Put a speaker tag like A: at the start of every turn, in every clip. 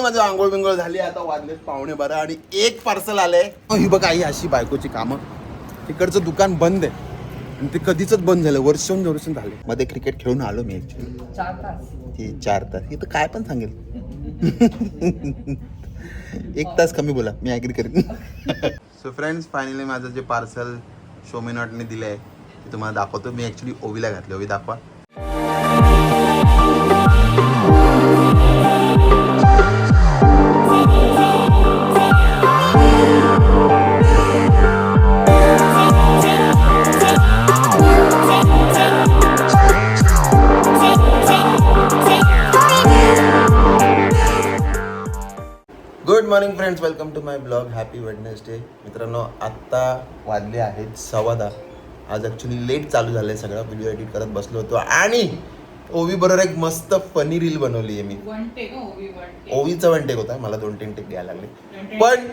A: माझं आंघोळ बिंगोळ झाली, आता वाजलेत 11:15 आणि एक पार्सल आलंय. ही बघा ही अशी बायकोची कामं. तिकडचं दुकान बंद आहे आणि ते कधीच बंद झालं, वर्ष झाले. मध्ये क्रिकेट खेळून आलो मी ऍक्च्युली 4 तास. इथं काय पण सांगेल. 1 तास कमी बोला, मी ऍग्री करेन. सो फ्रेंड्स, फायनली माझं जे पार्सल शोमिनॉटने दिलंय ते तुम्हाला दाखवतो. मी ऍक्च्युली ओवीला घातलं. ओवी दाखवा. Good morning friends, welcome to my blog. Happy Wednesday. मित्रांनो, आत्ता वाजले आहेत 10:15. आज ॲक्च्युली लेट चालू झालं आहे सगळं. व्हिडिओ एडिट करत बसलो होतो आणि ओवी बरोबर एक मस्त फनी रील बनवली आहे मी. ओवीचा 1 टेक होता, मला 2-3 टेक घ्यायला लागले. पण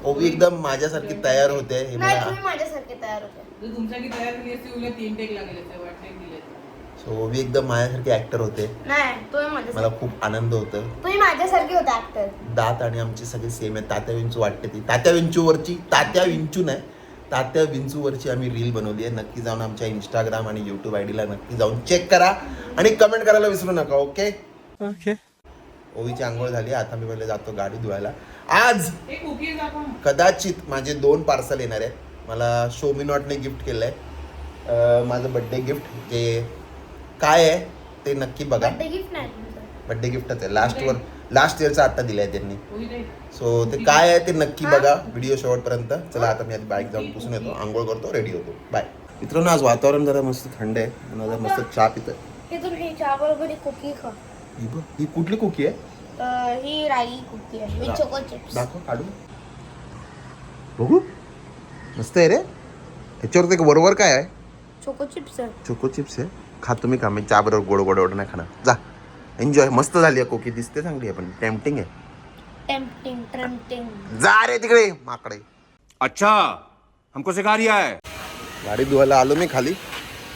A: ओवी एकदम माझ्यासारखी तयार होते. हे
B: माझ्यासारखी तयार होते.
A: सो ओवी एकदम माझ्यासारखे ऍक्टर होते. मला खूप आनंद होतो.
B: तुम्ही माझ्यासारखे होते ऍक्टर.
A: दात आणि आमची सगळी सेम आहे. तात्या विंचू वाटते ती. तात्या विंचूवरची आम्ही रील बनवली आहे. नक्की जाऊन आमच्या इंस्टाग्राम आणि यूट्यूब आयडीला नक्की जाऊन चेक करा आणि कमेंट करायला विसरू नका. Okay okay. ओवीची आंघोळ झाली. आता मी पहिले जातो गाडी धुवायला. आज कदाचित माझे 2 पार्सल येणार आहेत. मला शोमिनॉटने गिफ्ट केलंय माझं बर्थडे गिफ्ट. जे काय आहे ते नक्की बघा. बर्थडे गिफ्टच आहे. लास्ट इयरचा आता दिलाय त्यांनी. सो ते काय आहे ते नक्की बघा व्हिडिओ शेवटपर्यंत. चला आता मी आधी बाईक जाऊन पुसून येतो, आंघोळ करतो, रेडी होतो. बाय. मित्रांनो, आज वातावरण जरा मस्त थंड आहे. जरा मस्त चहा पितोय. ही कुठली कुकी आहे?
B: ही राई कुकी आहे. Choco chips.
A: दाखव, काढू बघू. मस्त आहे रे. ह्याच्यावर ते बरोबर काय आहे?
B: Choco chips.
A: चोको चिप्स आहे. खा तुम्ही खा. मी चहा बरोबर गोड गोड नाही खाणार. जा, एन्जॉय. मस्त झाली आहे कोकी. दिसते चांगली आहे पण टेम्पटिंग आहे.
B: टेम्पटिंग.
A: जा रे तिकडे माकडे.
C: अच्छा, हमको सिखा रिया है.
A: गाडी धुवायला आलो मी खाली.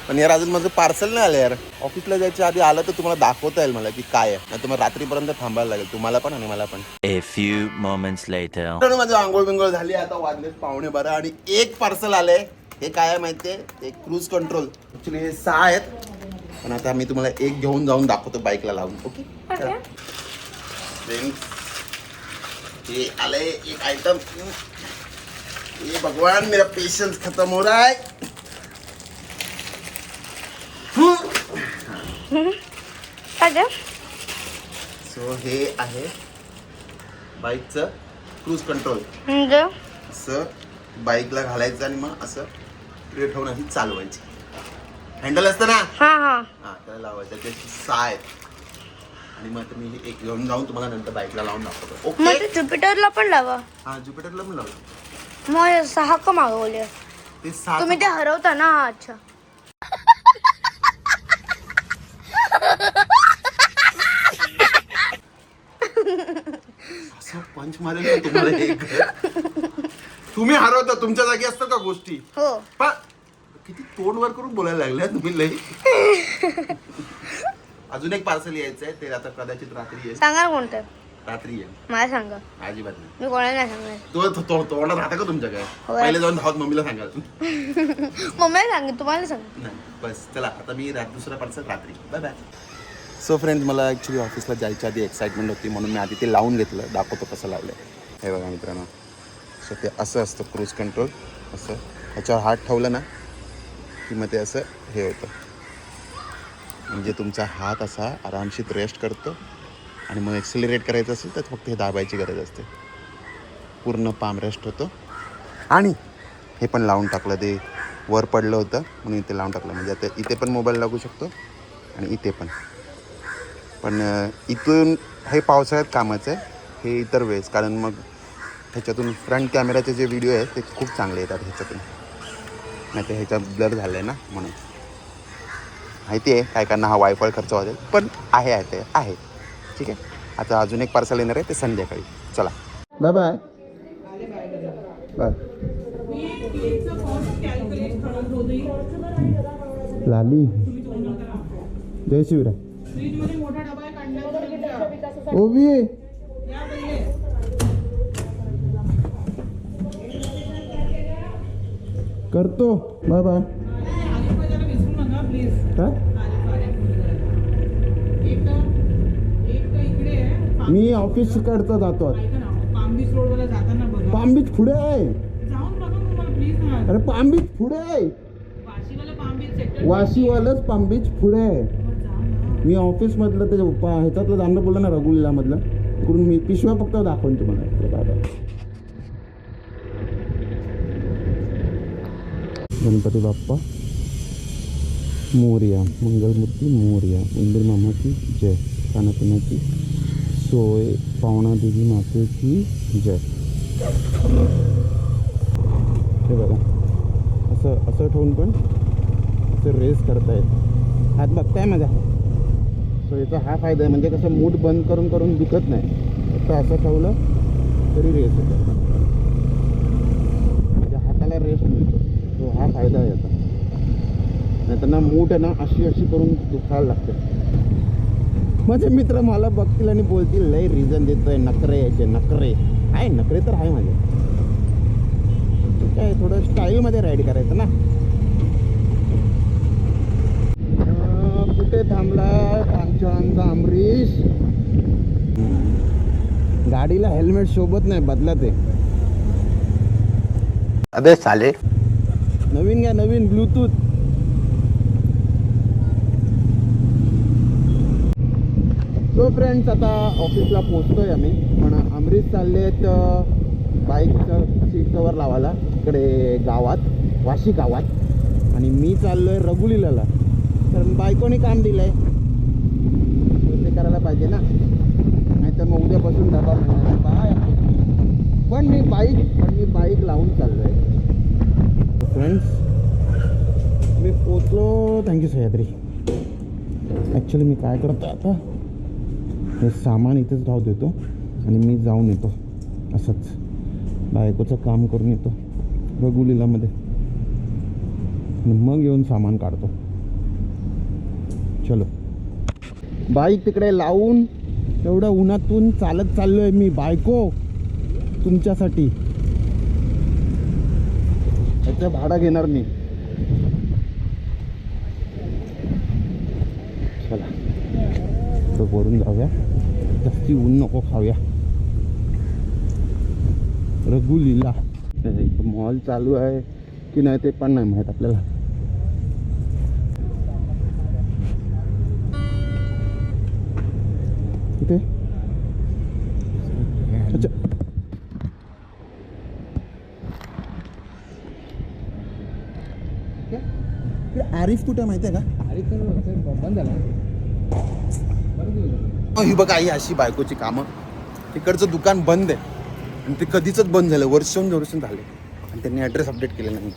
A: पण यार अजून माझं पार्सल नाही आलं यार. ऑफिसला जायच्या आधी आलं तर तुम्हाला दाखवता येईल मला की काय आहे. नाही तुम्हाला रात्रीपर्यंत थांबायला लागेल, तुम्हाला पण आणि मला पण.
D: A few moments later.
A: माझं आंघोळ बिंघोळ झाली. आता वाजलेत 11:15 आणि एक पार्सल आलंय. हे काय आहे माहितीये? ते क्रूज कंट्रोल. ऍक्च्युली हे 6 आहेत पण आता मी तुम्हाला एक घेऊन जाऊन दाखवतो बाईकला लावून. ओके. ये आले एक आइटम. ये भगवान, मेरा पेशेंस खत्म हो रहा है. सो हे आहे बाईकचं क्रूज कंट्रोल. असं बाईकला घालायचं आणि मग असं पुढे ठेवून अशी चालवायची. हँडल असतं ना, हा त्याला लावायचं. ते 6 आहेत आणि मग मी एक घेऊन जाऊन तुम्हाला नंतर बाईकला लावून दाखवतो. ओके.
B: ज्युपिटरला पण लावा.
A: हा, ज्युपिटरला पण लावतो.
B: मग 6 का मागवले?
A: ते 6
B: तुम्ही ते हरवता ना. अच्छा.
A: असं पंच मारेल ना तुम्हाला एक. तुम्ही हरवता, तुमच्या जागी असतं का गोष्टी?
B: हो.
A: पण किती तोंड वर करून बोलायला लागले तुम्ही लई. अजून एक पार्सल यायचंय. ते आता कदाचित रात्री येईल.
B: सांगा कोणतं?
A: रात्री येईल.
B: मला सांगा.
A: अजिबात नाही.
B: मी कोणाला नाही सांगणार.
A: तोंडात राहता का तुमच्या काय?
B: होय.
A: पहिले जाऊन धावत मम्मीला सांगाल.
B: मम्मीला सांगेन, तुम्हाला सांग.
A: नाही बस. चला आता मी दुसरा पार्सल रात्री. Bye bye. सो फ्रेंड्स, मला ॲक्च्युली ऑफिसला जायच्या आधी एक्साइटमेंट होती म्हणून मी आधी ते लावून घेतलं. दाखवतो कसं लावलं आहे. हे बघा मित्रांनो. सो ते असं असतं क्रूज कंट्रोल. असं ह्याच्यावर हात ठेवलं ना की मग ते असं हे होतं. म्हणजे तुमचा हात असा आरामशीर रेस्ट करतो आणि मग एक्सेलरेट करायचं असेल तर फक्त हे दाबायची गरज असते. पूर्ण पाम रेस्ट होतो. आणि हे पण लावून टाकलं. ते वर पडलं होतं म्हणून इथे लावून टाकलं. म्हणजे आता इथे पण मोबाईल लागू शकतो आणि इथे पण. पण इथून हे पावसाळ्यात कामाचं आहे. हे इतर वेळेस, कारण मग ह्याच्यातून फ्रंट कॅमेराचे जे व्हिडिओ आहेत ते खूप चांगले येतात ह्याच्यातून. नाही तर ह्याच्यात ब्लर झालं आहे ना म्हणून. माहिती आहे काय त्यांना हा वायफाय खर्च होते पण आहे ते आहे. ठीक आहे. आता अजून एक पार्सल येणार आहे ते संध्याकाळी. चला बाय बाय. बाय. लाली जय शिवराय. ओवी करतो. Bye bye. काय? मी ऑफिस कडचा जातो. पाम बीच पुढे आहे. अरे पाम बीच पुढे आहे. वाशीवालंच पाम बीच पुढे आहे. मी ऑफिस मधलं ते ह्याच्यातलं जाणं बोललं ना रघुलीला मधलं इकडून मी पिशव्या फक्त दाखवून तुम्हाला. Bye bye. गणपती बाप्पा मोरया, मंगलमूर्ती मोरया, उंदीर मामाची जय, खाण्यापिण्याची सोय, पावणा देवी मातेची जय. हे बघा असं ठेवून पण असं रेस करतायत. हात बघताय माझा. सो याचा हा फायदा आहे, म्हणजे कसं मूठ बंद करून करून दुखत नाही. फक्त असं ठेवलं तरी रेस होतं, म्हणजे हाताला रेस्ट मिळतो. तो हा फायदा आहे याचा. नाही तर ना मूठ आहे ना अशी करून दुखायला लागते. माझे मित्र मला बघतील आणि बोलतील लय रिझन देतोय, नखरे यायचे नखरे. आहे नखरे तर आहे माझे. काय थोडं स्टाईलमध्ये राईड करायचं ना. कुठे थांबला पांचाळांचा अमरीश. गाडीला हेल्मेट सोबत नाही, बदलत आहे.
E: अबे साले.
A: नवीन घ्या, नवीन ब्लूटूथ. सो फ्रेंड्स, आता ऑफिसला पोचतोय आम्ही. पण अमरीश चाललेत बाईकचं सीट कवर लावायला इकडे गावात, वाशी गावात. आणि मी चाललोय रघुलीला. कारण बायकोने काम दिलंय ते करायला पाहिजे ना, नाहीतर मग उद्यापासून डबा मिळणार बाय. पण मी बाईक लावून चाललोय. फ्रेंड्स, मी पोचलो. थँक्यू सह्याद्री. ॲक्च्युली मी काय करतो आता, हे सामान इथेच राहू देतो आणि मी जाऊन येतो. असंच बायकोचं काम करून येतो रघुलीलामध्ये आणि मग येऊन सामान काढतो. चलो. बाईक तिकडे लावून एवढ्या उन्हातून चालत चाललोय मी. बायको तुमच्यासाठी याचं भाडं घेणार मी. चला तर वरून जाऊया, जास्ती ऊन नको खाऊया. रघुलीला मॉल चालू आहे की नाही ते पण नाही माहीत आपल्याला. कुठे? अच्छा, आरिफ कुठे माहिती आहे का? बंद झाला. ही बघा आई अशी बायकोची कामं. तिकडचं दुकान बंद आहे आणि ते कधीच बंद झालं, वर्ष झाले. आणि त्यांनी ॲड्रेस अपडेट केलेला नाही.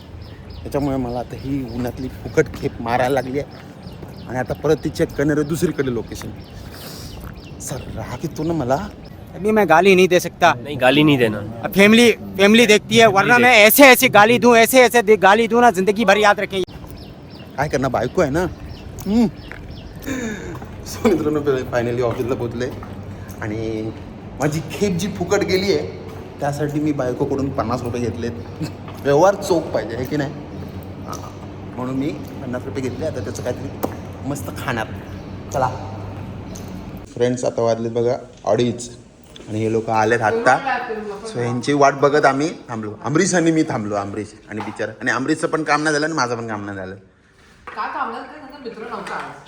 A: त्याच्यामुळे मला आता ही उन्हातली फुकट खेप मारायला लागली आहे. आणि आता परत ती चेक करणार आहे दुसरीकडे लोकेशन. सर राग येतो ना मला.
F: अभी मैं गाली नहीं दे सकता.
C: नहीं गाली नहीं देना.
F: अब फैमिली देखती है, वरना मैं ऐसे गाली दूं, ऐसे गाली दूं ना, जिंदगी भर याद रखें.
A: काय करणार, बायको आहे ना. सो मित्रांनो, फायनली ऑफिसला पोचले आणि माझी खेप जी फुकट गेली आहे त्यासाठी मी बायकोकडून 50 रुपये घेतलेत. व्यवहार चोख पाहिजे आहे की नाही, म्हणून मी 50 रुपये घेतले. आता त्याचं काहीतरी मस्त खाणार. चला फ्रेंड्स, आता वाजलेत बघा 2:30 आणि हे लोक आलेत आत्ता. सो यांची वाट बघत आम्ही थांबलो. अमरीश आणि मी थांबलो. अमरीश आणि बिचारा, आणि अमरीशचं पण काम नाही झालं आणि माझं पण काम नाही झालं.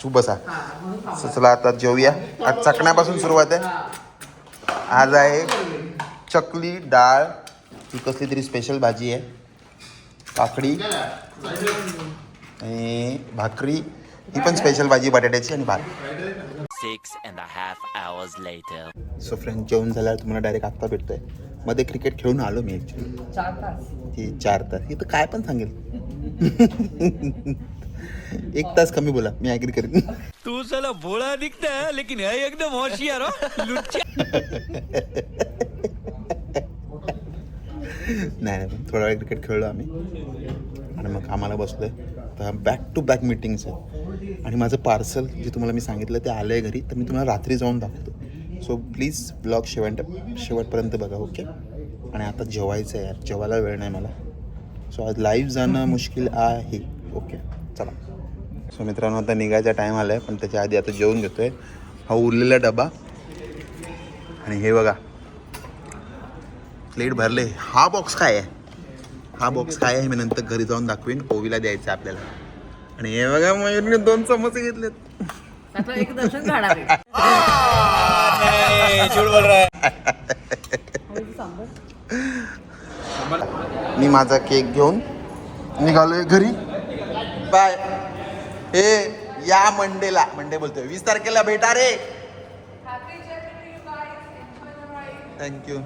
A: तू बसा. चला आता जेवूया. आज चकण्यापासून सुरुवात आहे. आज आहे चकली डाळ, ही कसली तरी स्पेशल भाजी आहे, काकडी आणि भाकरी, ही पण स्पेशल भाजी बटाट्याची आणि भात.
D: 6.5 hours later.
A: सो फ्रेंड, जेवण झाल्यावर तुम्हाला डायरेक्ट आत्ता भेटतोय. मध्ये क्रिकेट खेळून आलो मी ॲक्च्युली. 4 तास. इथं काय पण सांगेल. 1 तास कमी बोला, मी ॲग्री करेन.
C: तू साला भोळा दिखता है लेकिन है एकदम होशियार हो.
A: नाही, थोडा वेळ क्रिकेट खेळलो आम्ही आणि मग कामाला बसलोय. तर बॅक टू बॅक मीटिंग्स आहे आणि माझं पार्सल जे तुम्हाला मी सांगितलं ते आलं आहे घरी. तर मी तुम्हाला रात्री जाऊन दाखवतो. सो प्लीज ब्लॉग शेवटपर्यंत बघा, ओके. आणि आता जेवायचं आहे यार, जेवायला वेळ नाही मला. सो आज लाईव्ह जाणं मुश्किल आहे. ओके चला. सो मित्रांनो आता निघायचा टाईम आला आहे, पण त्याच्या आधी आता जेवून घेतोय. हा उरलेला डबा आणि हे बघा प्लेट भरले. हा बॉक्स काय आहे? हा बॉक्स काय आहे मी नंतर घरी जाऊन दाखवीन. ओवीला द्यायचं आहे आपल्याला. आणि हे बघा मयूरने 2 समोसे घेतलेत.
E: आता एक दर्शन घडणार आहे.
A: मी माझा केक घेऊन निघालोय घरी. बाय. हे या मंडेला, मंडे बोलतोय, 20 तारखेला भेटा रे. थँक्यू.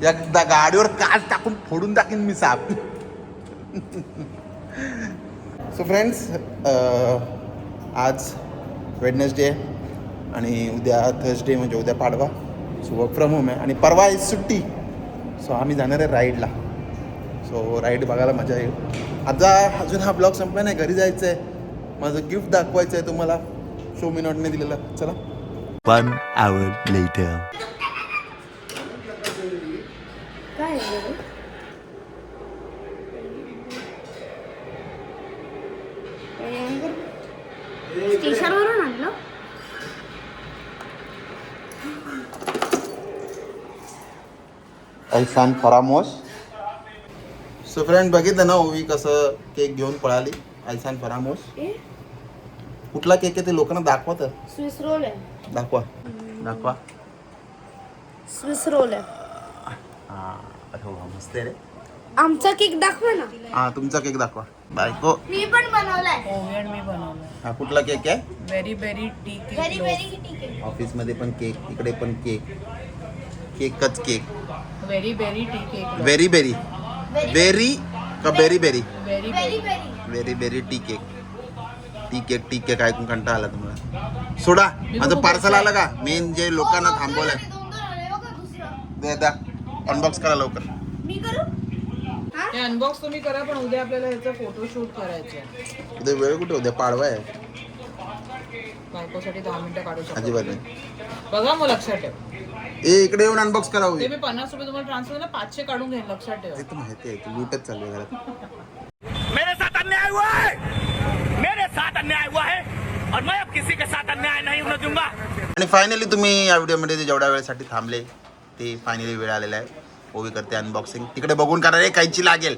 A: एकदा गाडीवर काच टाकून फोडून टाकीन मी साप. सो फ्रेंड्स, आज वेडनेसडे आणि उद्या थर्सडे म्हणजे उद्या Padwa. So work from home आहे आणि परवा आहे सुट्टी. सो आम्ही जाणार आहे राईडला. सो राईड बघायला मजा येईल. आता अजून हा ब्लॉग संपला नाही, घरी जायचं आहे. माझं गिफ्ट दाखवायचं आहे तुम्हाला, शो मी नॉटने दिलेलं. चला.
D: 1 hour later.
B: काय स्टेशनवरून आणलं.
A: ऐसान फरामोश. सो फ्रेंड बघितलं ना ओवी कसं केक घेऊन पळाली. ऐसान फरामोश. कुठला केक आहे ते लोकांना दाखवा तर.
B: स्विस रोल आहे.
A: दाखवा दाखवा.
B: स्विस रोल आहे.
A: हा अरे वा मस्त आहे रे.
B: आमचा केक दाखवा ना.
A: हा तुमचा केक दाखवा. बायको.
B: मी पण बनवलाय.
E: ओव्हन मी बनवलं.
A: हा कुठला केक आहे?
E: Very very tea
B: very very ठीक आहे.
A: ऑफिसमध्ये पण केक, इकडे पण केक. केकच cake.
E: Very very tea cake.
A: Very berry. Very का berry berry?
E: Very
B: very
E: very
B: very.
A: Very berry tea cake. Tea cake ऐकून कंटाळा आला तुम्हाला. सोडा माझं पार्सल आलं का? मेन जे लोकांना थांबवलंय. दे द्या अनबॉक्स करा लवकर.
B: मी करू? हा?
E: हे अनबॉक्स तुम्ही करा, पण उद्या आपल्याला ह्याचा फोटोशूट करायचं आहे.
A: उद्या वेळ कुठे? उद्या पाडवा आहे.
E: बायकोसाठी 10 मिनिटं काढू शकतो.
A: अजिबात नाही.
E: बघा मग लक्षात ठेव.
A: ए इकडे येऊन अनबॉक्स करा.
E: ते मी 50 रुपये तुम्हाला ट्रान्सफर ना 500 काढून घेईन, लक्षात ठेव.
A: ते तर माहिती आहे, तू लूटच चालू आहे घरात.
C: मेरे साथ अन्याय हुआ है, मेरे साथ अन्याय हुआ है और मैं अब किसी के साथ अन्याय नहीं होने दूंगा.
A: आणि फायनली तुम्ही या व्हिडिओमध्ये जेवढ्या वेळेसाठी थांबले ते फायनली वेळ आलेला आहे. ओवी करते अनबॉक्सिंग. तिकडे बघून करा रे, काहीची लागेल.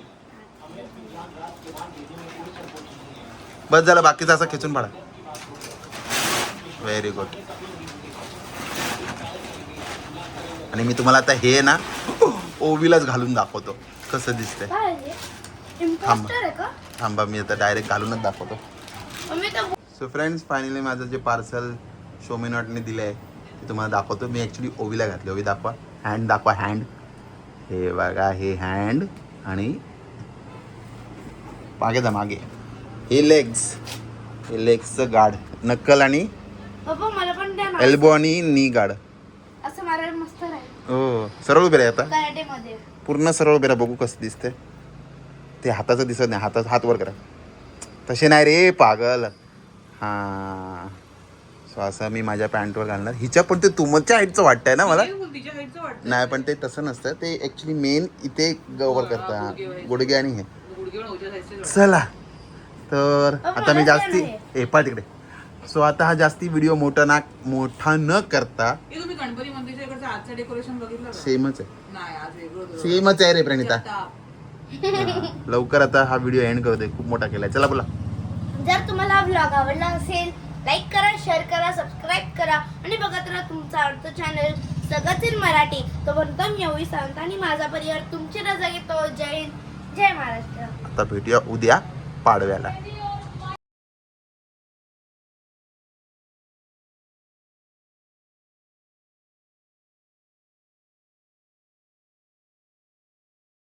A: बस झालं, बाकीचं असं खेचून पाडा. Very good. आणि मी तुम्हाला आता हे ना ओवीलाच घालून दाखवतो कसं दिसतंय.
B: काय आहे? इम्पोस्टर आहे का?
A: थांबा मी आता डायरेक्ट घालूनच दाखवतो.
B: मी तर
A: सो फ्रेंड्स फायनली माझं जे पार्सल शोमी नॉटने दिलं आहे ते तुम्हाला दाखवतो. मी ॲक्च्युली ओवीला घातलं. ओवी दाखवा. हँड दाखवा. हँड. हे बघा, हे हँड आणि मागे जा मागे. हे लेग्स. हे लेग्सचं गार्ड. नक्कल आणि
B: पप्पा मला पण द्या ना.
A: एल्बो आणि नी गार्ड.
B: असं मारायला मस्त राहील.
A: हो सरळ उभे राहा आता.
B: कराटे मध्ये.
A: पूर्ण सरळ उभे राहा. बघू कसं दिसतंय ते. हाताचं दिसत नाही. हात वर करा. तसे नाही रे पागल. हां. सो असं मी माझ्या पॅन्टवर घालणार. हिच्या पण ते तुमच्या हाईटचं वाटतंय ना मला.
E: तिच्या हाईटचं वाटतं.
A: नाही पण ते तसं नसतं. ते ॲक्च्युली मेन इथे कवर करतं गुडघे आणि हे.
E: गुडघे पण उच्या साईजचे वाटतं.
A: चला तर आता मी
B: मला
A: जास्ती
B: द्या
A: पा तिकडे. सो आता हा जास्ती व्हिडिओ मोठा न करता.
E: हे तुम्ही गणपती मंदिरच्या इकडचं आजचं डेकोरेशन बघितलं का?
A: सेमच आहे.
E: नाही, आज वेगळं होतं.
A: सेमच आहे रे प्रणिता.
E: आता
A: लवकर आता हा व्हिडिओ एंड करतोय. खूप मोठा केलाय. चला बोला.
B: जर तुम्हाला हा व्लॉग आवडला असेल लाईक करा, शेअर करा, सबस्क्राईब करा आणि बघत राहा तुमचा आवडतं चॅनल सगळं मराठी. तो बनतो मी ओवी सांगता आणि माझा परिवार तुमची रजा घेतो. जय हिंद, जय महाराष्ट्र.
A: आता भेटूया उद्या पाडव्याला.